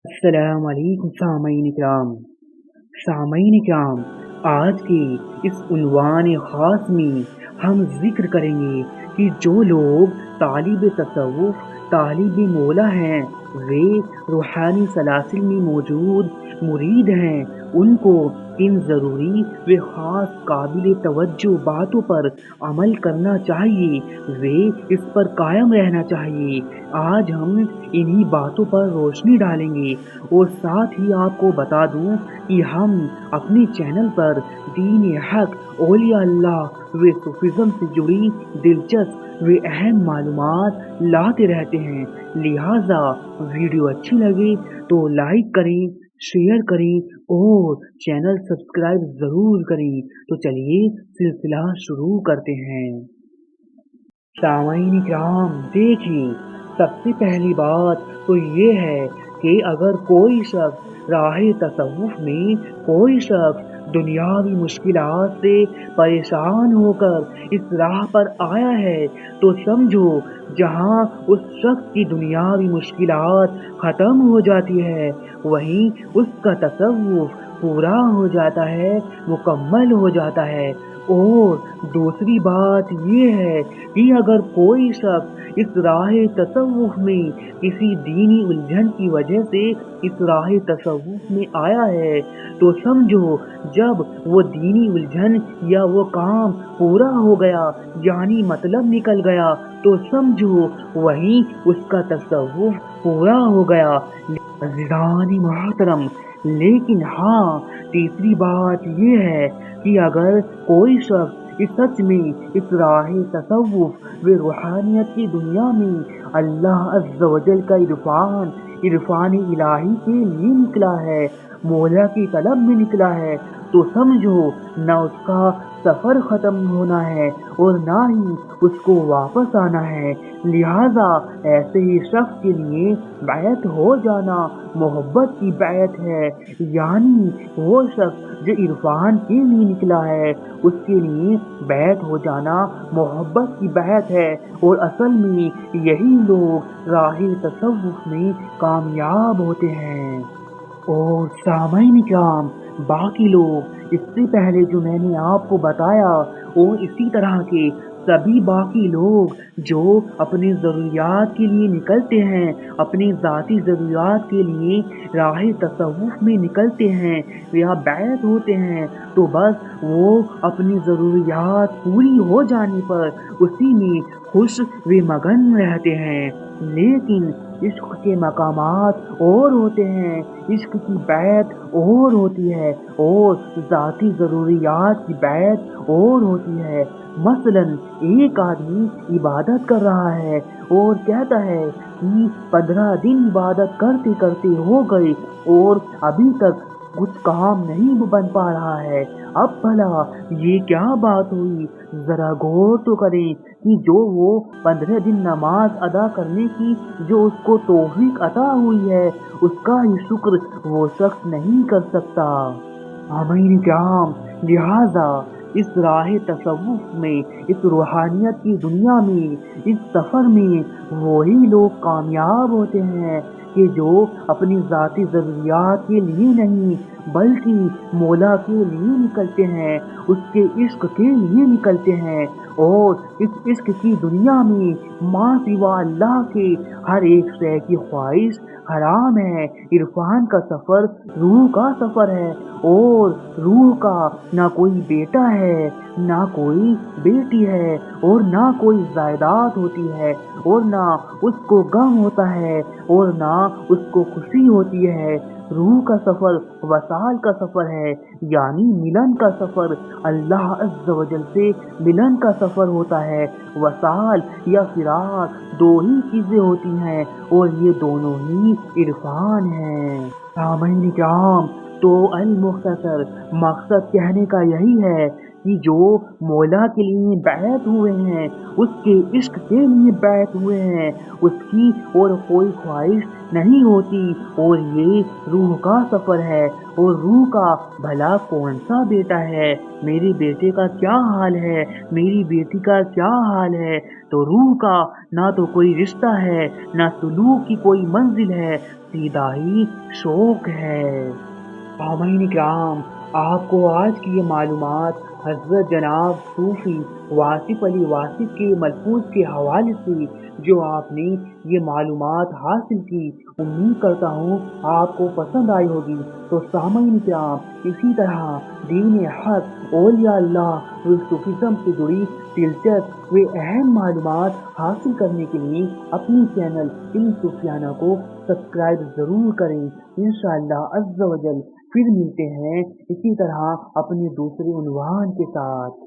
السلام علیکم سامعین کرام، آج کے اس عنوان خاص میں ہم ذکر کریں گے کہ جو لوگ طالب تصوف، طالب مولا ہیں، وہ روحانی سلاسل میں موجود مرید ہیں، ان کو ان ضروری و خاص قابل توجہ باتوں پر عمل کرنا چاہیے، وہ اس پر قائم رہنا چاہیے۔ آج ہم انہی باتوں پر روشنی ڈالیں گے اور ساتھ ہی آپ کو بتا دوں کہ ہم اپنے چینل پر دین حق، اولیاء اللہ و صوفیزم سے جڑی دلچسپ و اہم معلومات لاتے رہتے ہیں، لہٰذا ویڈیو اچھی لگے تو لائک کریں، شیئر کریں اور چینل سبسکرائب ضرور کریں۔ تو چلیے سلسلہ شروع کرتے ہیں۔ سامعین کرام، دیکھیے، سب سے پہلی بات تو یہ ہے کہ اگر کوئی شخص راہ تصوف میں، کوئی شخص دنیاوی مشکلات سے پریشان ہو کر اس راہ پر آیا ہے تو سمجھو جہاں اس شخص کی دنیاوی مشکلات ختم ہو جاتی ہے، وہیں اس کا تصوف پورا ہو جاتا ہے، مکمل ہو جاتا ہے۔ اور دوسری بات یہ ہے کہ اگر کوئی شخص اس راہ تصوف میں کسی دینی الجھن کی وجہ سے اس راہ تصوف میں آیا ہے تو سمجھو جب وہ دینی الجھن یا وہ کام پورا ہو گیا، یعنی مطلب نکل گیا، تو سمجھو وہیں اس کا تصوف پورا ہو گیا۔ عزیزان محترم، لیکن ہاں، تیسری بات یہ ہے کہ اگر کوئی شخص سچ میں اس راہ تصوف و روحانیت کی دنیا میں اللہ عز و جل کا عرفان الہی کے لیے نکلا ہے، مولا کی طلب میں نکلا ہے، تو سمجھو نہ اس کا سفر ختم ہونا ہے اور نہ ہی اس کو واپس آنا ہے۔ لہٰذا ایسے ہی شخص کے لیے بیعت ہو جانا محبت کی بیعت ہے، یعنی وہ شخص جو عرفان کے لیے نکلا ہے اس کے لیے بیعت ہو جانا محبت کی بیعت ہے، اور اصل میں یہی لوگ راہ تصوف میں کامیاب ہوتے ہیں۔ اور سامعین کرام، باقی لوگ اس سے پہلے جو میں نے آپ کو بتایا اور اسی طرح کے سبھی باقی لوگ جو اپنی ضروریات کے لیے نکلتے ہیں، اپنی ذاتی ضروریات کے لیے راہ تصوف میں نکلتے ہیں یا بیعت ہوتے ہیں، تو بس وہ اپنی ضروریات پوری ہو جانے پر اسی میں خوش و مگن رہتے ہیں۔ لیکن عشق کے مقامات اور ہوتے ہیں، عشق کی بیعت اور ہوتی ہے اور ذاتی ضروریات کی بیعت اور ہوتی ہے۔ مثلاً ایک آدمی عبادت کر رہا ہے اور کہتا ہے کہ 15 دن عبادت کرتے کرتے ہو گئے اور ابھی تک کچھ کام نہیں بن پا رہا ہے، اب بھلا یہ کیا بات ہوئی؟ ذرا غور تو کریں کہ جو وہ 15 دن نماز ادا کرنے کی جو اس کو توفیق عطا ہوئی ہے، اس کا ہی شکر وہ شخص نہیں کر سکتا۔ آمین کرام، لہٰذا اس راہ تصوف میں، اس روحانیت کی دنیا میں، اس سفر میں وہی لوگ کامیاب ہوتے ہیں کہ جو اپنی ذاتی ضروریات کے لیے نہیں بلکہ مولا کے لیے نکلتے ہیں، اس کے عشق کے لیے نکلتے ہیں، اور اس عشق کی دنیا میں ماں سوا اللہ کے ہر ایک شے کی خواہش حرام ہے۔ عرفان کا سفر روح کا سفر ہے، اور روح کا نہ کوئی بیٹا ہے، نہ کوئی بیٹی ہے، اور نہ کوئی جائیداد ہوتی ہے، اور نہ اس کو غم ہوتا ہے اور نہ اس کو خوشی ہوتی ہے۔ روح کا سفر وصال کا سفر ہے، یعنی ملن کا سفر، اللہ عز و جل سے ملن کا سفر ہوتا ہے۔ وصال یا فراق دو ہی چیزیں ہوتی ہیں اور یہ دونوں ہی عرفان ہیں۔ سامعین کرام، تو المختصر مقصد کہنے کا یہی ہے کہ جو مولا کے لیے بیعت ہوئے ہیں، اس کے عشق کے لیے بیعت ہوئے ہیں، اس کی اور کوئی خواہش نہیں ہوتی، اور یہ روح کا سفر ہے۔ اور روح کا بھلا کون سا بیٹا ہے، میرے بیٹے کا کیا حال ہے، میری بیٹی کا کیا حال ہے، تو روح کا نہ تو کوئی رشتہ ہے، نہ سلوک کی کوئی منزل ہے، سیدھا ہی شوق ہے۔ سامعین کرام، آپ کو آج کی یہ معلومات حضرت جناب صوفی واصف علی واصف کے ملفوظ کے حوالے سے جو آپ نے یہ معلومات حاصل کی، امید کرتا ہوں آپ کو پسند آئی ہوگی۔ تو سامعین کرام، اسی طرح دین حق، اولیاء اللہ و صوفیزم سے جڑی دلچسپ و اہم معلومات حاصل کرنے کے لیے اپنی چینل علم صوفیانہ کو سبسکرائب ضرور کریں۔ انشاءاللہ عز و جل پھر ملتے ہیں اسی طرح اپنے دوسرے عنوان کے ساتھ۔